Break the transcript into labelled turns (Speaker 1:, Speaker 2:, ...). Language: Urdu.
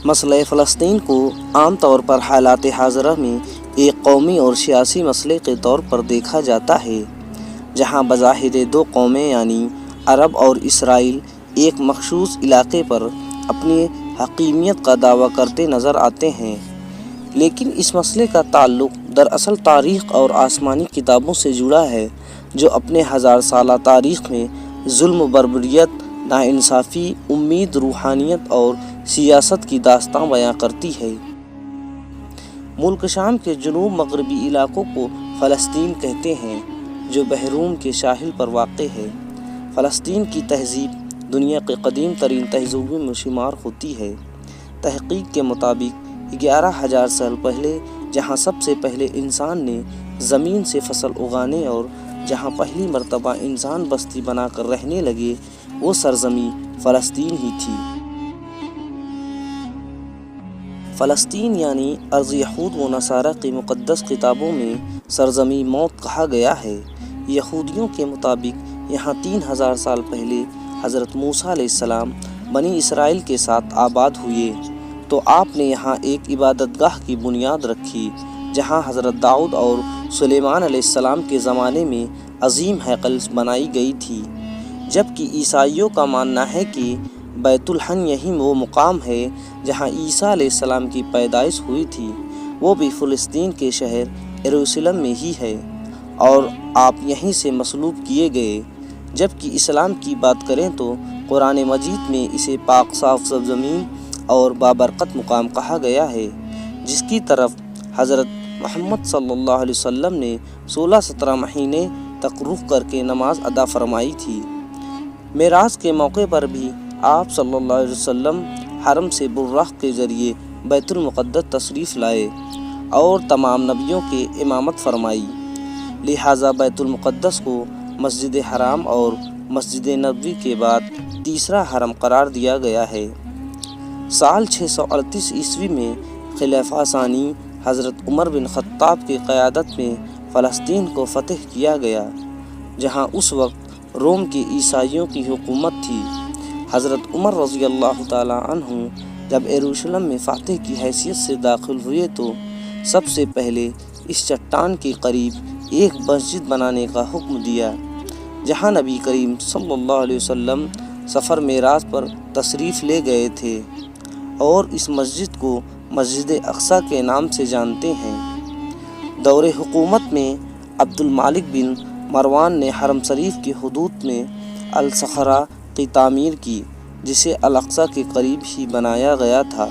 Speaker 1: مسئلہ فلسطین کو عام طور پر حالات حاضرہ میں ایک قومی اور سیاسی مسئلے کے طور پر دیکھا جاتا ہے، جہاں بظاہر دو قومیں یعنی عرب اور اسرائیل ایک مخصوص علاقے پر اپنی حاکمیت کا دعویٰ کرتے نظر آتے ہیں، لیکن اس مسئلے کا تعلق دراصل تاریخ اور آسمانی کتابوں سے جڑا ہے، جو اپنے 1000 سالہ تاریخ میں ظلم و بربریت، ناانصافی، امید، روحانیت اور سیاست کی داستان بیان کرتی ہے۔ ملک شام کے جنوب مغربی علاقوں کو فلسطین کہتے ہیں، جو بحیرروم کے ساحل پر واقع ہے۔ فلسطین کی تہذیب دنیا کے قدیم ترین تہذیبوں میں شمار ہوتی ہے۔ تحقیق کے مطابق 11,000 سال پہلے جہاں سب سے پہلے انسان نے زمین سے فصل اگانے اور جہاں پہلی مرتبہ انسان بستی بنا کر رہنے لگے، وہ سرزمین فلسطین ہی تھی۔ فلسطین یعنی ارض یہود و نصارہ کی مقدس کتابوں میں سرزمین موت کہا گیا ہے۔ یہودیوں کے مطابق یہاں 3,000 سال پہلے حضرت موسیٰ علیہ السلام بنی اسرائیل کے ساتھ آباد ہوئے، تو آپ نے یہاں ایک عبادت گاہ کی بنیاد رکھی، جہاں حضرت داؤد اور سلیمان علیہ السلام کے زمانے میں عظیم ہیکل بنائی گئی تھی، جبکہ عیسائیوں کا ماننا ہے کہ بیت الحن یہی وہ مقام ہے جہاں عیسیٰ علیہ السلام کی پیدائش ہوئی تھی، وہ بھی فلسطین کے شہر یروشلم میں ہی ہے، اور آپ یہیں سے مصلوب کیے گئے۔ جبکہ اسلام کی بات کریں تو قرآن مجید میں اسے پاک صاف سرزمین اور بابرکت مقام کہا گیا ہے، جس کی طرف حضرت محمد صلی اللہ علیہ وسلم نے 16-17 مہینے تک رخ کر کے نماز ادا فرمائی تھی۔ معراج کے موقع پر بھی آپ صلی اللہ علیہ وسلم حرم سے براق کے ذریعے بیت المقدس تشریف لائے اور تمام نبیوں کے امامت فرمائی، لہٰذا بیت المقدس کو مسجد حرام اور مسجد نبوی کے بعد تیسرا حرم قرار دیا گیا ہے۔ سال 638 عیسوی میں خلیفہ ثانی حضرت عمر بن خطاب کی قیادت میں فلسطین کو فتح کیا گیا، جہاں اس وقت روم کی عیسائیوں کی حکومت تھی۔ حضرت عمر رضی اللہ تعالیٰ عنہ جب یروشلم میں فاتح کی حیثیت سے داخل ہوئے تو سب سے پہلے اس چٹان کے قریب ایک مسجد بنانے کا حکم دیا، جہاں نبی کریم صلی اللہ علیہ وسلم سفر معراج پر تشریف لے گئے تھے، اور اس مسجد کو مسجد اقصیٰ کے نام سے جانتے ہیں۔ دور حکومت میں عبد الملک بن مروان نے حرم شریف کی حدود میں الصخرہ کی تعمیر کی، جسے الاقصی کے قریب ہی بنایا گیا تھا۔